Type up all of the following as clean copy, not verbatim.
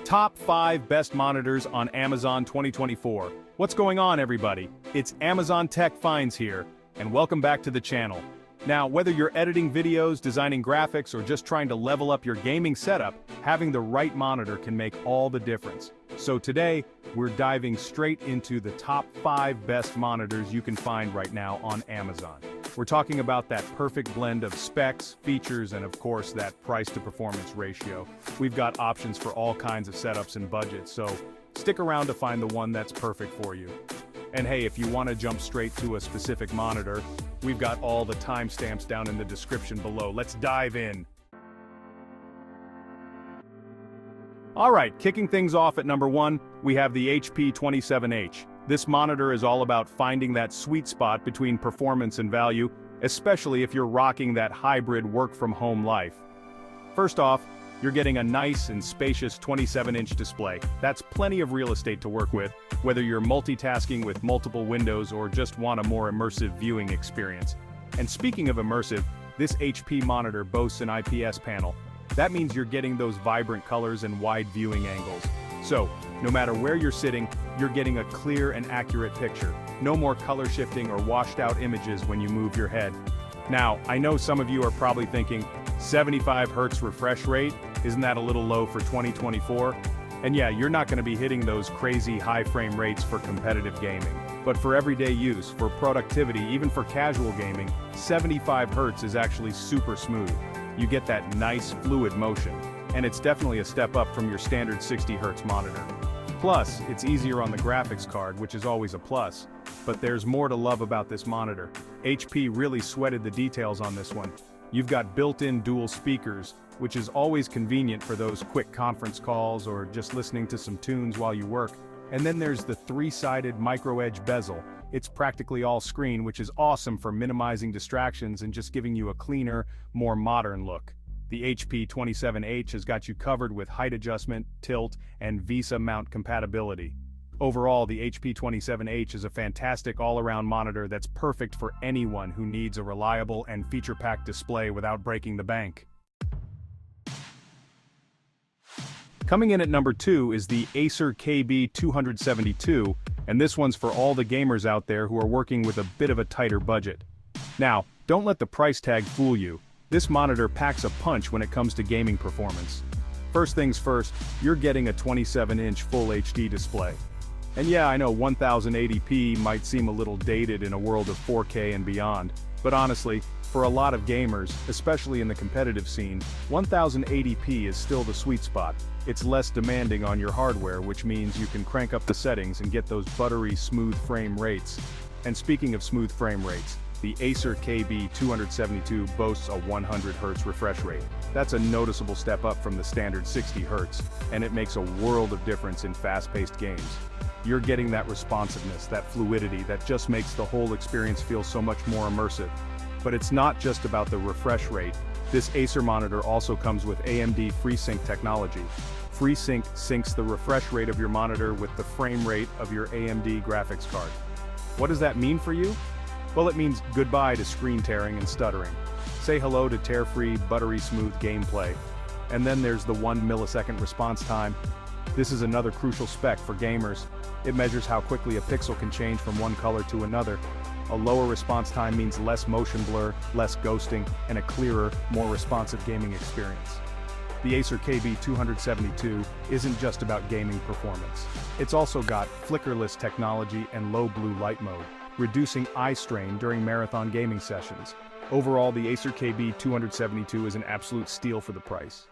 Top 5 Best Monitors on Amazon 2024. What's going on, everybody? It's Amazon Tech Finds here, and welcome back to the channel. Now, whether you're editing videos, designing graphics, or just trying to level up your gaming setup, having the right monitor can make all the difference. So today, we're diving straight into the top 5 best monitors you can find right now on Amazon. We're talking about that perfect blend of specs, features, and of course that price-to-performance ratio. We've got options for all kinds of setups and budgets, so stick around to find the one that's perfect for you. And hey, if you want to jump straight to a specific monitor, we've got all the timestamps down in the description below. Let's dive in. Alright, kicking things off at number 1, we have the HP 27H. This monitor is all about finding that sweet spot between performance and value, especially if you're rocking that hybrid work-from-home life. First off, you're getting a nice and spacious 27-inch display. That's plenty of real estate to work with, whether you're multitasking with multiple windows or just want a more immersive viewing experience. And speaking of immersive, this HP monitor boasts an IPS panel. That means you're getting those vibrant colors and wide viewing angles. So, no matter where you're sitting, you're getting a clear and accurate picture. No more color shifting or washed out images when you move your head. Now, I know some of you are probably thinking, 75 Hz refresh rate, isn't that a little low for 2024? And yeah, you're not going to be hitting those crazy high frame rates for competitive gaming. But for everyday use, for productivity, even for casual gaming, 75 Hz is actually super smooth. You get that nice, fluid motion. And it's definitely a step up from your standard 60 Hz monitor. Plus, it's easier on the graphics card, which is always a plus. But there's more to love about this monitor. HP really sweated the details on this one. You've got built-in dual speakers, which is always convenient for those quick conference calls or just listening to some tunes while you work. And then there's the 3-sided micro-edge bezel. It's practically all screen, which is awesome for minimizing distractions and just giving you a cleaner, more modern look. The HP 27H has got you covered with height adjustment, tilt, and VESA mount compatibility. Overall, the HP 27H is a fantastic all-around monitor that's perfect for anyone who needs a reliable and feature-packed display without breaking the bank. Coming in at number 2 is the Acer KB272, and this one's for all the gamers out there who are working with a bit of a tighter budget. Now, don't let the price tag fool you. This monitor packs a punch when it comes to gaming performance. First things first, you're getting a 27-inch Full HD display. And yeah, I know 1080p might seem a little dated in a world of 4K and beyond, but honestly, for a lot of gamers, especially in the competitive scene, 1080p is still the sweet spot. It's less demanding on your hardware, which means you can crank up the settings and get those buttery, smooth frame rates. And speaking of smooth frame rates, the Acer KB272 boasts a 100 Hz refresh rate. That's a noticeable step up from the standard 60 Hz, and it makes a world of difference in fast-paced games. You're getting that responsiveness, that fluidity, that just makes the whole experience feel so much more immersive. But it's not just about the refresh rate. This Acer monitor also comes with AMD FreeSync technology. FreeSync syncs the refresh rate of your monitor with the frame rate of your AMD graphics card. What does that mean for you? Well, it means goodbye to screen tearing and stuttering. Say hello to tear-free, buttery smooth gameplay. And then there's the 1 millisecond response time. This is another crucial spec for gamers. It measures how quickly a pixel can change from one color to another. A lower response time means less motion blur, less ghosting, and a clearer, more responsive gaming experience. The Acer KB272 isn't just about gaming performance. It's also got flickerless technology and low blue light mode, reducing eye strain during marathon gaming sessions. Overall, the Acer KB272 is an absolute steal for the price.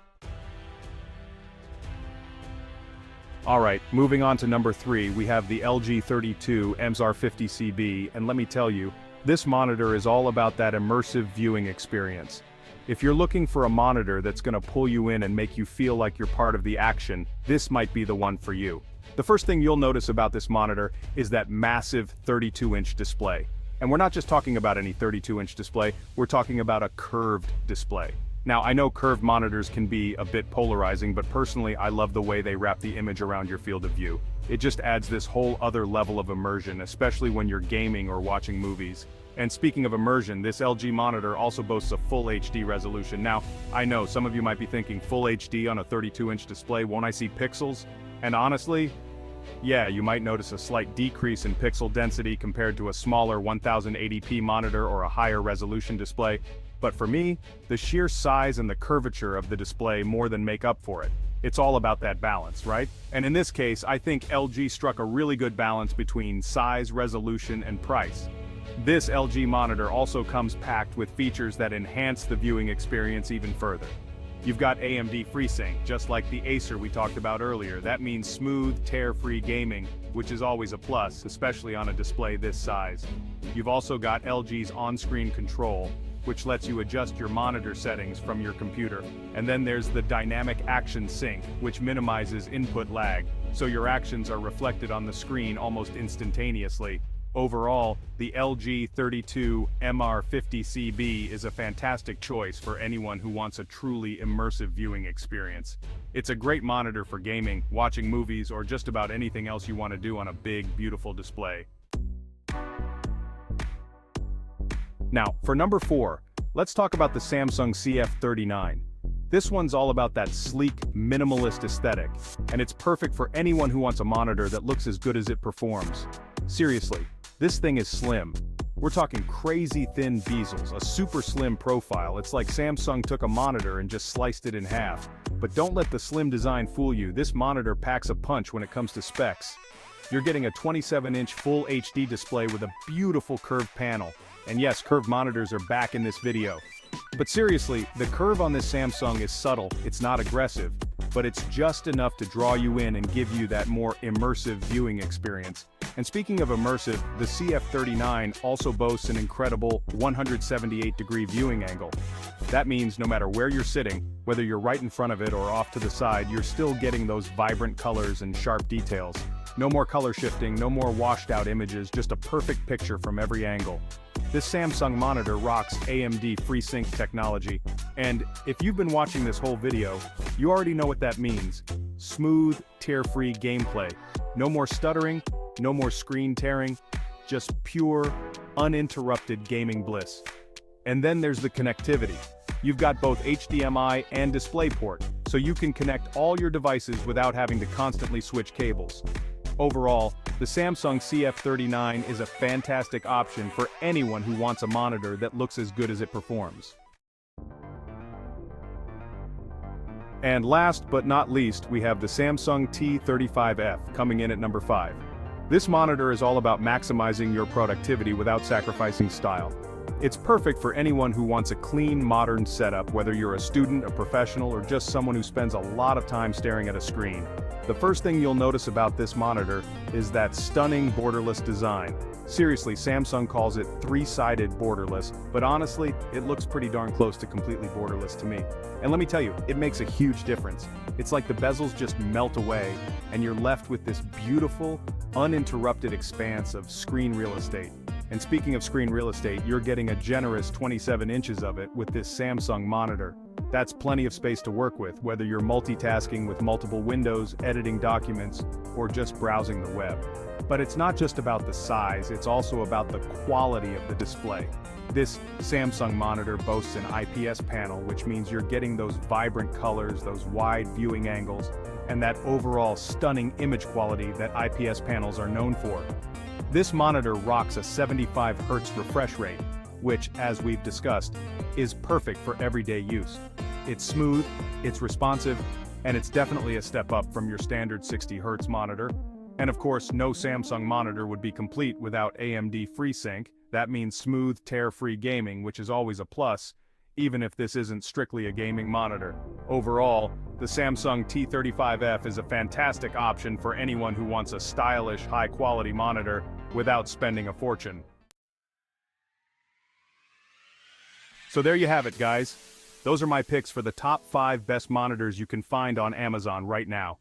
Alright, moving on to number 3, we have the LG 32 MSR50CB, and let me tell you, this monitor is all about that immersive viewing experience. If you're looking for a monitor that's gonna pull you in and make you feel like you're part of the action, this might be the one for you. The first thing you'll notice about this monitor is that massive 32-inch display. And we're not just talking about any 32-inch display, we're talking about a curved display. Now, I know curved monitors can be a bit polarizing, but personally I love the way they wrap the image around your field of view. It just adds this whole other level of immersion, especially when you're gaming or watching movies. And speaking of immersion, this LG monitor also boasts a full HD resolution. Now, I know some of you might be thinking full HD on a 32-inch display, won't I see pixels? And honestly, yeah, you might notice a slight decrease in pixel density compared to a smaller 1080p monitor or a higher resolution display. But for me, the sheer size and the curvature of the display more than make up for it. It's all about that balance, right? And in this case, I think LG struck a really good balance between size, resolution, and price. This LG monitor also comes packed with features that enhance the viewing experience even further. You've got AMD FreeSync, just like the Acer we talked about earlier. That means smooth, tear-free gaming, which is always a plus, especially on a display this size. You've also got LG's on-screen control, which lets you adjust your monitor settings from your computer. And then there's the Dynamic Action Sync, which minimizes input lag, so your actions are reflected on the screen almost instantaneously. Overall, the LG 32 MR50CB is a fantastic choice for anyone who wants a truly immersive viewing experience. It's a great monitor for gaming, watching movies, or just about anything else you want to do on a big, beautiful display. Now, for number 4, let's talk about the Samsung CF39. This one's all about that sleek, minimalist aesthetic, and it's perfect for anyone who wants a monitor that looks as good as it performs. Seriously, this thing is slim. We're talking crazy thin bezels, a super slim profile. It's like Samsung took a monitor and just sliced it in half. But don't let the slim design fool you, this monitor packs a punch when it comes to specs. You're getting a 27-inch full HD display with a beautiful curved panel. And yes, curved monitors are back in this video. But seriously, the curve on this Samsung is subtle, it's not aggressive, but it's just enough to draw you in and give you that more immersive viewing experience. And speaking of immersive, the CF39 also boasts an incredible 178-degree viewing angle. That means no matter where you're sitting, whether you're right in front of it or off to the side, you're still getting those vibrant colors and sharp details. No more color shifting, no more washed out images, just a perfect picture from every angle. This Samsung monitor rocks AMD FreeSync technology, and if you've been watching this whole video, you already know what that means. Smooth, tear-free gameplay. No more stuttering, no more screen tearing, just pure, uninterrupted gaming bliss. And then there's the connectivity. You've got both HDMI and DisplayPort, so you can connect all your devices without having to constantly switch cables. Overall, the Samsung CF39 is a fantastic option for anyone who wants a monitor that looks as good as it performs. And last but not least, we have the Samsung T35F coming in at number 5. This monitor is all about maximizing your productivity without sacrificing style. It's perfect for anyone who wants a clean, modern setup, whether you're a student, a professional, or just someone who spends a lot of time staring at a screen. The first thing you'll notice about this monitor is that stunning borderless design. Seriously, Samsung calls it three-sided borderless, but honestly, it looks pretty darn close to completely borderless to me. And let me tell you, it makes a huge difference. It's like the bezels just melt away, and you're left with this beautiful, uninterrupted expanse of screen real estate. And speaking of screen real estate, you're getting a generous 27 inches of it with this Samsung monitor. That's plenty of space to work with, whether you're multitasking with multiple windows, editing documents, or just browsing the web. But it's not just about the size, it's also about the quality of the display. This Samsung monitor boasts an IPS panel, which means you're getting those vibrant colors, those wide viewing angles, and that overall stunning image quality that IPS panels are known for. This monitor rocks a 75 Hz refresh rate, which, as we've discussed, is perfect for everyday use. It's smooth, it's responsive, and it's definitely a step up from your standard 60 Hz monitor. And of course, no Samsung monitor would be complete without AMD FreeSync. That means smooth, tear-free gaming, which is always a plus, even if this isn't strictly a gaming monitor. Overall, the Samsung T35F is a fantastic option for anyone who wants a stylish, high-quality monitor without spending a fortune. So there you have it, guys. Those are my picks for the top 5 best monitors you can find on Amazon right now.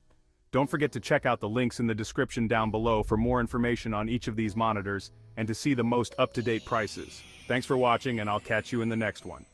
Don't forget to check out the links in the description down below for more information on each of these monitors and to see the most up-to-date prices. Thanks for watching, and I'll catch you in the next one.